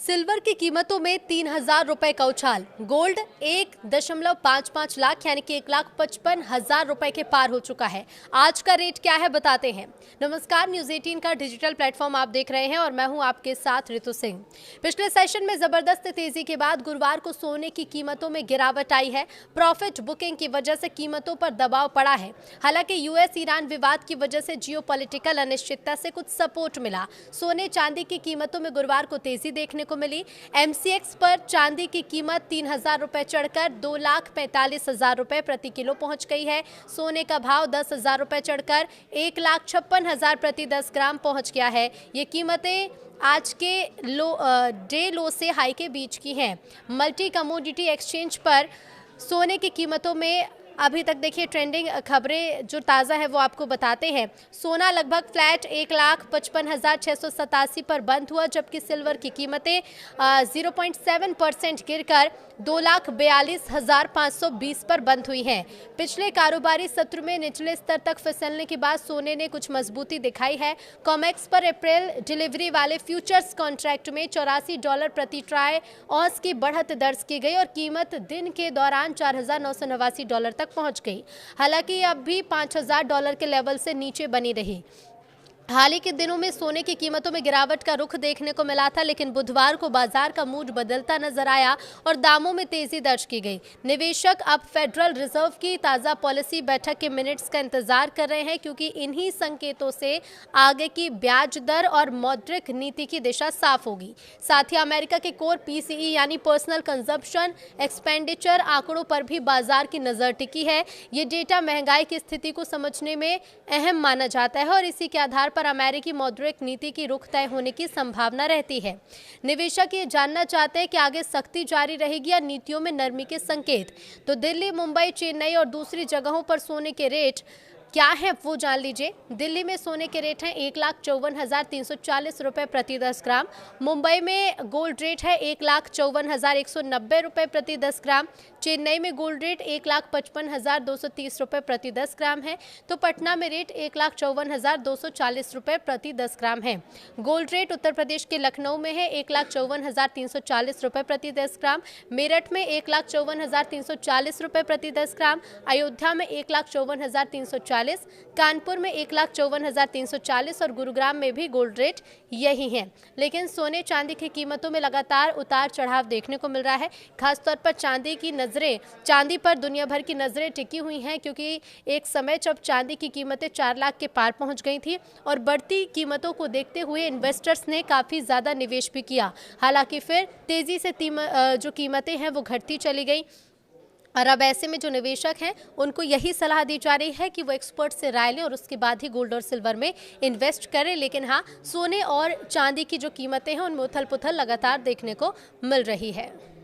Silver की कीमतों में 3,000 रुपए का उछाल। गोल्ड 1.55 लाख यानी कि 1,55,000 रुपए के पार हो चुका है। आज का रेट क्या है बताते हैं। नमस्कार, न्यूज 18 का डिजिटल प्लेटफॉर्म आप देख रहे हैं और मैं हूं आपके साथ ऋतु सिंह। पिछले सेशन में जबरदस्त तेजी के बाद गुरुवार को सोने की कीमतों में गिरावट आई है। प्रॉफिट बुकिंग की वजह से कीमतों पर दबाव पड़ा है। हालांकि यूएस ईरान विवाद की वजह से जियोपॉलिटिकल अनिश्चितता से कुछ सपोर्ट मिला। सोने चांदी की कीमतों में गुरुवार को तेजी देखने को मिली। एमसीएक्स पर चांदी की कीमत 3,000 रुपए चढ़कर 2,45,000 रुपए प्रति किलो पहुंच गई है। सोने का भाव 10,000 रुपए चढ़कर 1,56,000 प्रति 10 ग्राम पहुंच गया है। ये कीमतें आज के डे लो से हाई के बीच की हैं। मल्टी कमोडिटी एक्सचेंज पर सोने की कीमतों में अभी तक देखिए ट्रेंडिंग खबरें जो ताज़ा है वो आपको बताते हैं। सोना लगभग फ्लैट 1,55,687 पर बंद हुआ, जबकि सिल्वर की कीमतें 0.7% गिरकर 2,42,520 पर बंद हुई हैं। पिछले कारोबारी सत्र में निचले स्तर तक फिसलने के बाद सोने ने कुछ मजबूती दिखाई है। कॉमेक्स पर अप्रैल डिलीवरी वाले फ्यूचर्स कॉन्ट्रैक्ट में $84 प्रति ट्राई ऑंस की बढ़त दर्ज की गई और कीमत दिन के दौरान $4,989 तक पहुंच गई। हालांकि अब भी $5,000 के लेवल से नीचे बनी रही। हाल ही के दिनों में सोने की कीमतों में गिरावट का रुख देखने को मिला था, लेकिन बुधवार को बाजार का मूड बदलता नजर आया और दामों में तेजी दर्ज की गई। निवेशक अब फेडरल रिजर्व की ताज़ा पॉलिसी बैठक के मिनट्स का इंतजार कर रहे हैं, क्योंकि इन्हीं संकेतों से आगे की ब्याज दर और मौद्रिक नीति की दिशा साफ होगी। साथ ही अमेरिका के कोर पीसीई यानी पर्सनल कंजप्शन एक्सपेंडिचर आंकड़ों पर भी बाजार की नजर टिकी है। ये डेटा महंगाई की स्थिति को समझने में अहम माना जाता है और इसी के आधार पर अमेरिकी मौद्रिक नीति की रुख तय होने की संभावना रहती है। निवेशक ये जानना चाहते हैं कि आगे सख्ती जारी रहेगी या नीतियों में नरमी के संकेत। तो दिल्ली, मुंबई, चेन्नई और दूसरी जगहों पर सोने के रेट क्या है वो जान लीजिए। दिल्ली में सोने के रेट हैं 1,54,340 रुपए प्रति 10 ग्राम। मुंबई में गोल्ड रेट है 1,54,190 रुपए प्रति 10 ग्राम। चेन्नई में गोल्ड रेट 1,55,230 रुपए प्रति 10 ग्राम है। तो पटना में रेट 1,54,240 रुपए प्रति 10 ग्राम है। गोल्ड रेट उत्तर प्रदेश के लखनऊ में है 1,54,340 रुपए प्रति 10 ग्राम। मेरठ में 1,54,340 रुपए प्रति 10 ग्राम। अयोध्या में 1,54,340, कानपुर में 1,54,340 और गुरुग्राम में भी गोल्ड रेट यही है। लेकिन सोने चांदी की कीमतों में लगातार उतार चढ़ाव देखने को मिल रहा है। खासतौर पर चांदी पर दुनिया भर की नजरें टिकी हुई हैं, क्योंकि एक समय जब चांदी की कीमतें 4 लाख के पार पहुंच गई थी और बढ़ती कीमतों को देखते हुए इन्वेस्टर्स ने काफ़ी ज़्यादा निवेश भी किया। हालांकि फिर तेज़ी से जो कीमतें हैं वो घटती चली गई और अब ऐसे में जो निवेशक हैं उनको यही सलाह दी जा रही है कि वो एक्सपर्ट से राय लें और उसके बाद ही गोल्ड और सिल्वर में इन्वेस्ट करें। लेकिन हाँ, सोने और चांदी की जो कीमतें हैं उनमें उथल पुथल लगातार देखने को मिल रही है।